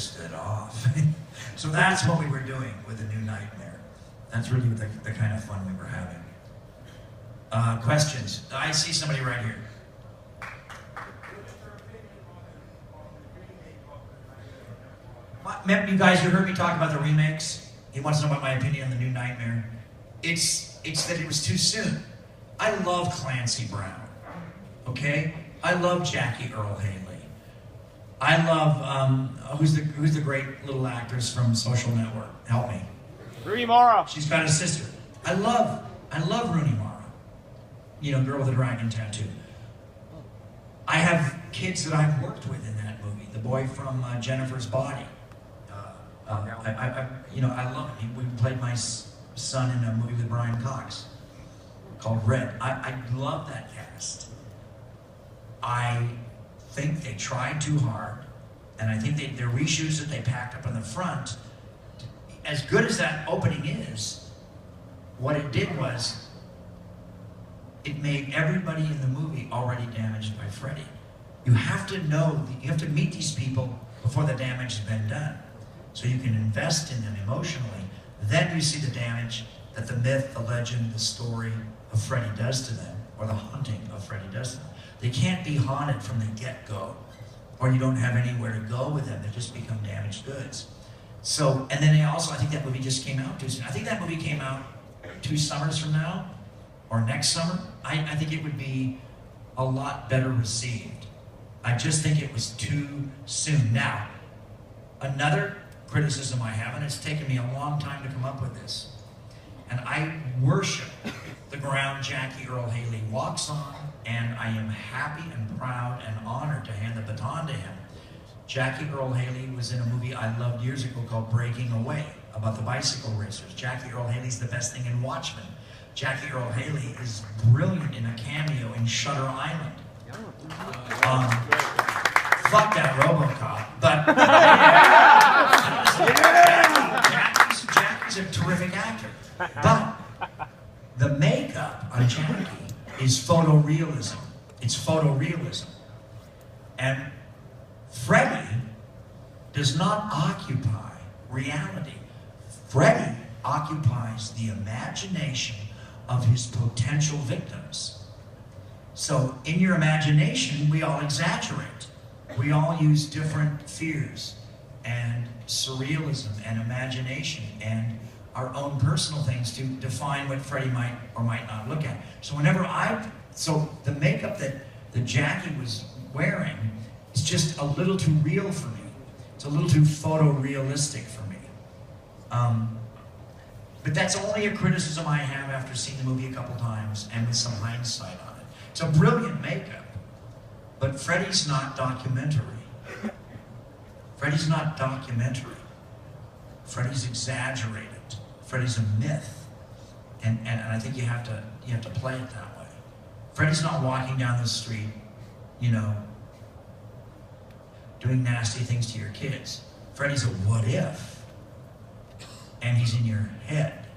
twisted off. So that's what we were doing with The New Nightmare. That's really the kind of fun we were having. Questions? I see somebody right here. You guys, you heard me talk about the remakes. He wants to know about my opinion on The New Nightmare. It's that it was too soon. I love Clancy Brown, okay? I love Jackie Earle Haley. I love, who's the great little actress from Social Network? Help me. Rooney Mara. She's got a sister. I love Rooney Mara. You know, girl with a dragon tattoo. I have kids that I've worked with in that movie. The boy from Jennifer's Body. I love him. We played my son in a movie with Brian Cox called Red. I love that cast. I think they tried too hard, and I think their reshoots that they packed up on the front, as good as that opening is, what it did was it made everybody in the movie already damaged by Freddy. You have to know, you have to meet these people before the damage has been done, so you can invest in them emotionally. Then you see the damage that the myth, the legend, the story of Freddy does to them, or the haunting of Freddy does to them. They can't be haunted from the get-go, or you don't have anywhere to go with them. They just become damaged goods. So, and then I think that movie just came out too soon. I think that movie came out 2 summers from now, or next summer. I think it would be a lot better received. I just think it was too soon. Now, another criticism I have, and it's taken me a long time to come up with this, and I worship the ground Jackie Earle Haley walks on, and I am happy and proud and honored to hand the baton to him. Jackie Earle Haley was in a movie I loved years ago called Breaking Away, about the bicycle racers. Jackie Earle Haley's the best thing in Watchmen. Jackie Earle Haley is brilliant in a cameo in Shutter Island. Fuck that RoboCop, but Jackie's a terrific actor. But the makeup on Jackie is photorealism. It's photorealism. And Freddy does not occupy reality. Freddy occupies the imagination of his potential victims. So in your imagination, we all exaggerate. We all use different fears and surrealism and imagination and our own personal things to define what Freddy might or might not look at. So so the makeup that Jackie was wearing is just a little too real for me. It's a little too photorealistic for me. But that's only a criticism I have after seeing the movie a couple times and with some hindsight on it. It's a brilliant makeup, but Freddy's not documentary. Freddy's not documentary. Freddy's exaggerated. Freddy's a myth, and I think you have to play it that way. Freddy's not walking down the street, you know, doing nasty things to your kids. Freddy's a what if, and he's in your head,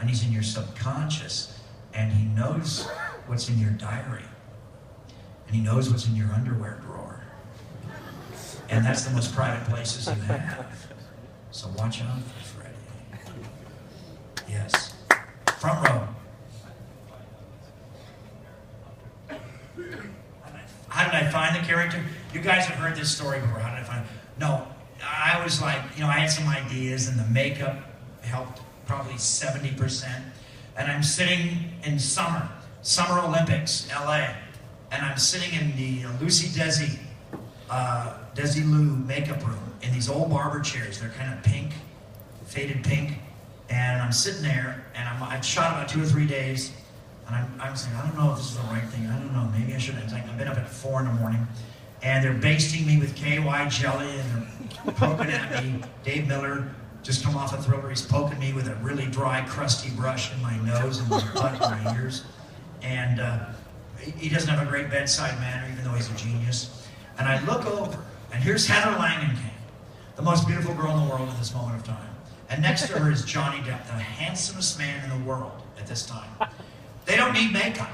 and he's in your subconscious, and he knows what's in your diary, and he knows what's in your underwear drawer, and that's the most private places you have. So watch out for Freddy. Yes. Front row. How did I find the character? You guys have heard this story before. How did I find it? No, I was like, you know, I had some ideas and the makeup helped probably 70%. And I'm sitting in Summer Olympics, LA. And I'm sitting in the Lucy Desi-Lou makeup room in these old barber chairs. They're kind of pink, faded pink. And I'm sitting there, and I'd shot about 2 or 3 days, and I'm saying, I don't know if this is the right thing. I don't know. Maybe I shouldn't. I've been up at 4 in the morning, and they're basting me with KY jelly, and they're poking at me. Dave Miller just come off a Thriller. He's poking me with a really dry, crusty brush in my nose and my butt and my ears. And he doesn't have a great bedside manner, even though he's a genius. And I look over, and here's Heather Langenkamp, the most beautiful girl in the world at this moment of time. And next to her is Johnny Depp, the handsomest man in the world at this time. They don't need makeup.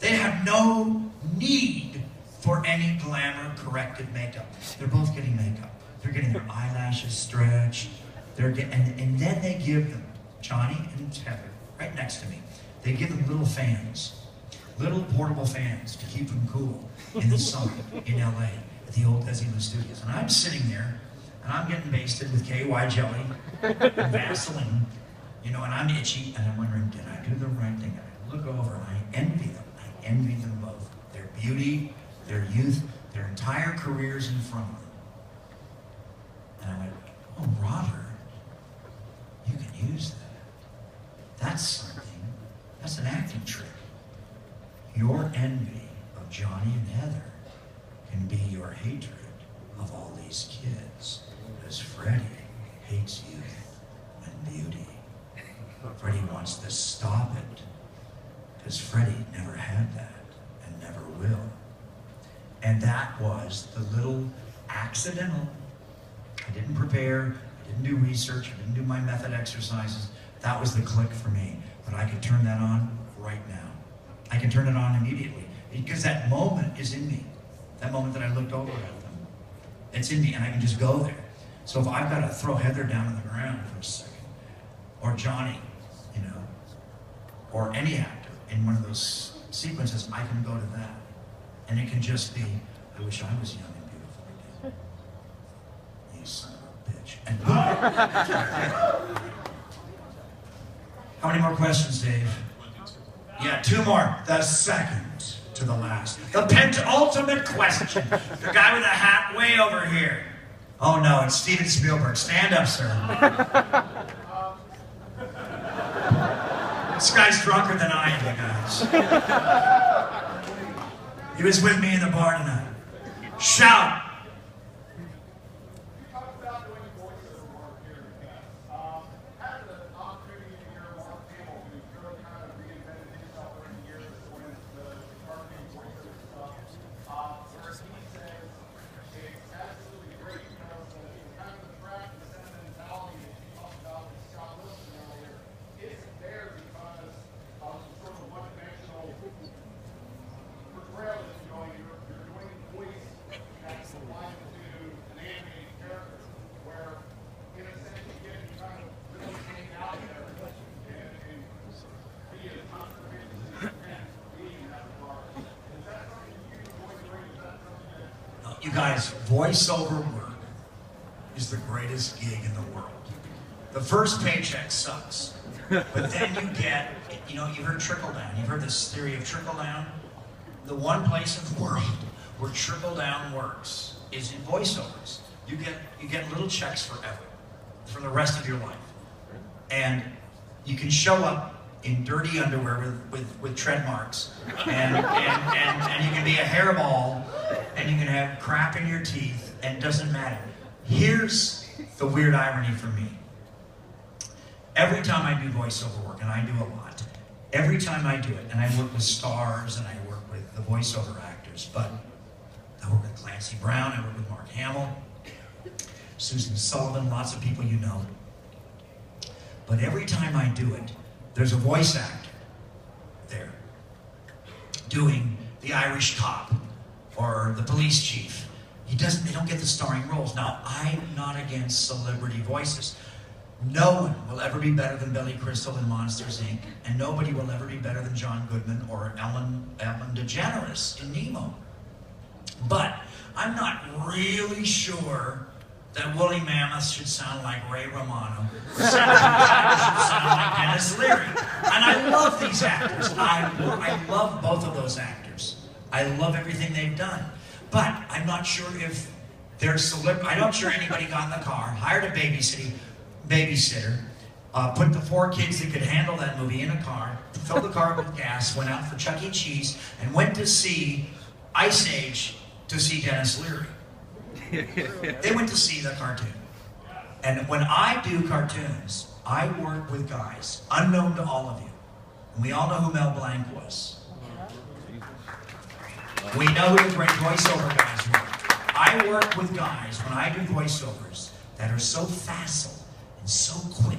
They have no need for any glamour corrective makeup. They're both getting makeup. They're getting their eyes mustache is stretched. And then they give them, Johnny and Heather, right next to me, they give them little fans, little portable fans to keep them cool in the summer in LA at the old Englund studios. And I'm sitting there, and I'm getting basted with KY jelly and Vaseline, you know, and I'm itchy, and I'm wondering, did I do the right thing? And I look over, and I envy them. I envy them both. Their beauty, their youth, their entire careers in front of them. And I went, oh, Robert, you can use that. That's something. That's an acting trick. Your envy of Johnny and Heather can be your hatred of all these kids. Because Freddie hates youth and beauty. Freddie wants to stop it. Because Freddie never had that and never will. And that was the little accidental. I didn't prepare, I didn't do research, I didn't do my method exercises. That was the click for me. But I could turn that on right now. I can turn it on immediately. Because that moment is in me. That moment that I looked over at them. It's in me, and I can just go there. So if I've got to throw Heather down on the ground for a second, or Johnny, you know, or any actor in one of those sequences, I can go to that. And it can just be, I wish I was young and beautiful again. You son of a bitch. And how many more questions, Dave? Yeah, 2 more. The second to the last. The penultimate question. The guy with the hat way over here. Oh no, it's Steven Spielberg. Stand up, sir. This guy's drunker than I am, you guys. He was with me in the bar tonight. Shout! You guys, voiceover work is the greatest gig in the world. The first paycheck sucks, but then you get, you know, you've heard trickle down. You've heard this theory of trickle down. The one place in the world where trickle down works is in voiceovers. You get little checks forever, for the rest of your life, and you can show up in dirty underwear with tread marks, and you can be a hairball, and you can have crap in your teeth, and it doesn't matter. Here's the weird irony for me. Every time I do voiceover work, and I do a lot, every time I do it, and I work with stars, and I work with the voiceover actors, but I work with Clancy Brown, I work with Mark Hamill, Susan Sullivan, lots of people you know. But every time I do it, there's a voice actor there doing the Irish cop or the police chief. They don't get the starring roles. Now, I'm not against celebrity voices. No one will ever be better than Billy Crystal in Monsters, Inc., and nobody will ever be better than John Goodman or Ellen DeGeneres in Nemo. But I'm not really sure that Woolly Mammoth should sound like Ray Romano, or Sandra should sound like Dennis Leary. And I love these actors. I love both of those actors. I love everything they've done. But I'm not sure if they're I'm not sure anybody got in the car, hired a babysitter, put the 4 kids that could handle that movie in a car, filled the car with gas, went out for Chuck E. Cheese, and went to see Ice Age to see Dennis Leary. They went to see the cartoon. And when I do cartoons, I work with guys, unknown to all of you. And we all know who Mel Blanc was. We know who the great voiceover guys were. I work with guys, when I do voiceovers, that are so facile, and so quick,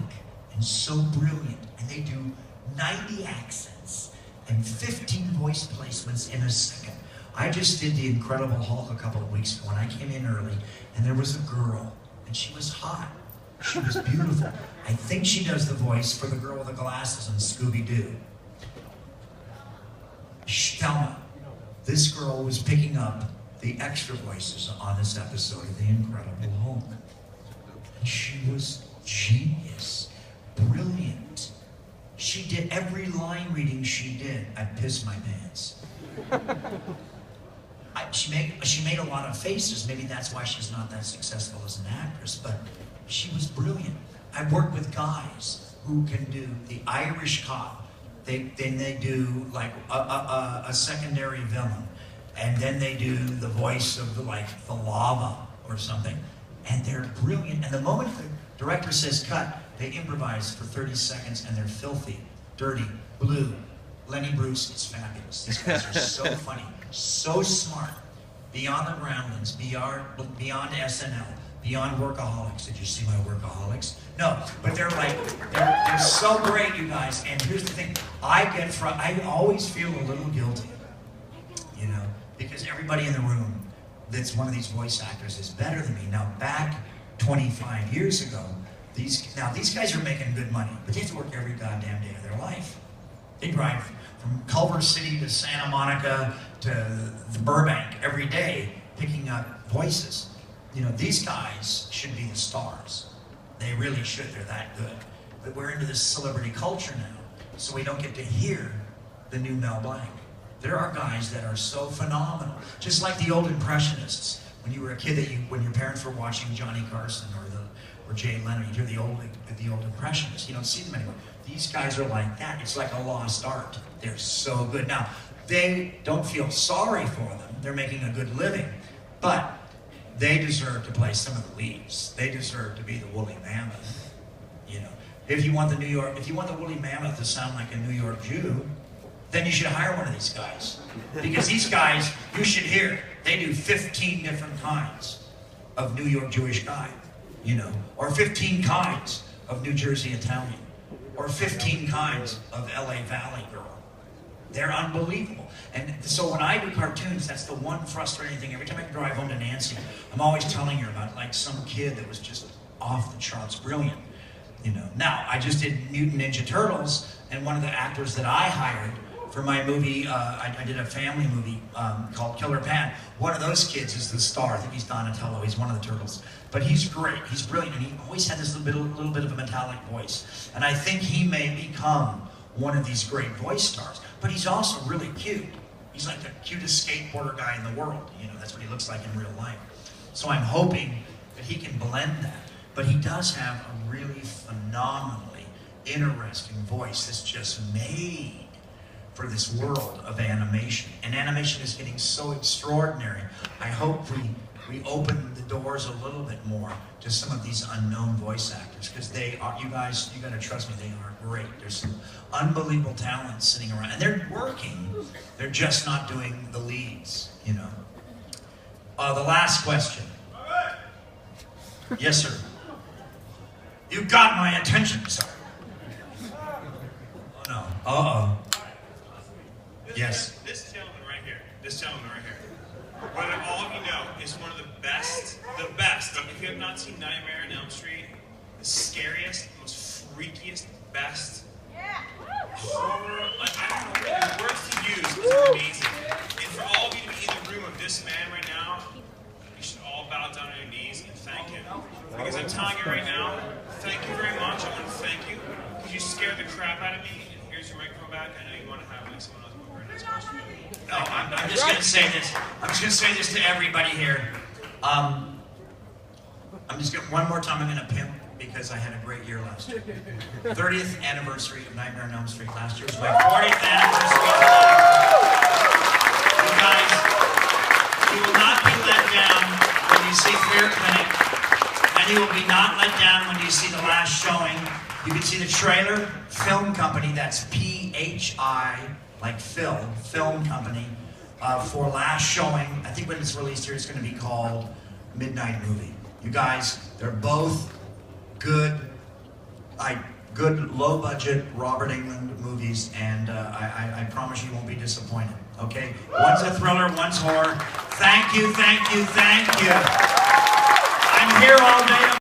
and so brilliant, and they do 90 accents and 15 voice placements in a second. I just did The Incredible Hulk a couple of weeks ago, and I came in early, and there was a girl and she was hot. She was beautiful. I think she does the voice for the girl with the glasses in Scooby-Doo. Thelma, this girl was picking up the extra voices on this episode of The Incredible Hulk. And she was genius, brilliant. She did every line reading she did. I'd piss my pants. She made a lot of faces. Maybe that's why she's not that successful as an actress, but she was brilliant. I've worked with guys who can do the Irish cop. Then they do like a secondary villain, and then they do the voice of the lava or something, and they're brilliant. And the moment the director says cut, they improvise for 30 seconds, and they're filthy, dirty, blue. Lenny Bruce is fabulous. These guys are so funny, so smart, beyond the Groundlings, beyond SNL, beyond Workaholics. Did you see my Workaholics? No, but they're so great, you guys. And here's the thing: I always feel a little guilty, you know, because everybody in the room that's one of these voice actors is better than me. Now, back 25 years ago, these guys are making good money, but they have to work every goddamn day of their life. They drive from Culver City to Santa Monica to the Burbank every day, picking up voices. You know, these guys should be the stars. They really should. They're that good. But we're into this celebrity culture now, so we don't get to hear the new Mel Blanc. There are guys that are so phenomenal, just like the old impressionists. When you were a kid, when your parents were watching Johnny Carson or Jay Leno, you'd hear the old impressionists. You don't see them anymore. These guys are like that. It's like a lost art. They're so good. Now, they don't feel sorry for them. They're making a good living, but they deserve to play some of the leads. They deserve to be the woolly mammoth. You know, if you want the woolly mammoth to sound like a New York Jew, then you should hire one of these guys. Because these guys, you should hear, they do 15 different kinds of New York Jewish guy, you know, or 15 kinds of New Jersey Italian, or 15 kinds of LA Valley girl. They're unbelievable. And so when I do cartoons, that's the one frustrating thing. Every time I drive home to Nancy, I'm always telling her about like some kid that was just off the charts brilliant. You know. Now, I just did Mutant Ninja Turtles, and one of the actors that I hired for my movie, I did a family movie called Killer Pan. One of those kids is the star. I think he's Donatello. He's one of the turtles. But he's great. He's brilliant. And he always had this little bit of a metallic voice. And I think he may become one of these great voice stars. But he's also really cute. He's like the cutest skateboarder guy in the world. You know, that's what he looks like in real life. So I'm hoping that he can blend that. But he does have a really phenomenally interesting voice that's just made for this world of animation. And animation is getting so extraordinary. I hope we open the doors a little bit more to some of these unknown voice actors, because they are, you guys, you gotta trust me, they are great. There's some unbelievable talent sitting around, and they're working. They're just not doing the leads, you know. The last question. Yes, sir. You got my attention, sir. Oh, no. Uh-oh. Yes. This gentleman right here. What all of you know is one of the best. If you have not seen Nightmare on Elm Street, the scariest, most freakiest, best horror. Like, I don't know the words to use. It's amazing. And for all of you to be in the room of this man right now, you should all bow down on your knees and thank him. Because I'm telling you right now, thank you very much. I want to thank you because you scared the crap out of me. And here's your microphone back. I know you want to have like someone else. No, I'm just going to say this. I'm just going to say this to everybody here. I'm just going one more time. I'm going to pimp because I had a great year last year. 30th anniversary of Nightmare on Elm Street last year was my 40th anniversary. You guys, you will not be let down when you see Fear Clinic, and you will be not let down when you see the last showing. You can see the trailer, Film Company. That's PHI. Like film company, for last showing. I think when it's released here, it's going to be called Midnight Movie. You guys, they're both good low-budget Robert Englund movies, and I promise you won't be disappointed, okay? One's a thriller, one's horror. Thank you. I'm here all day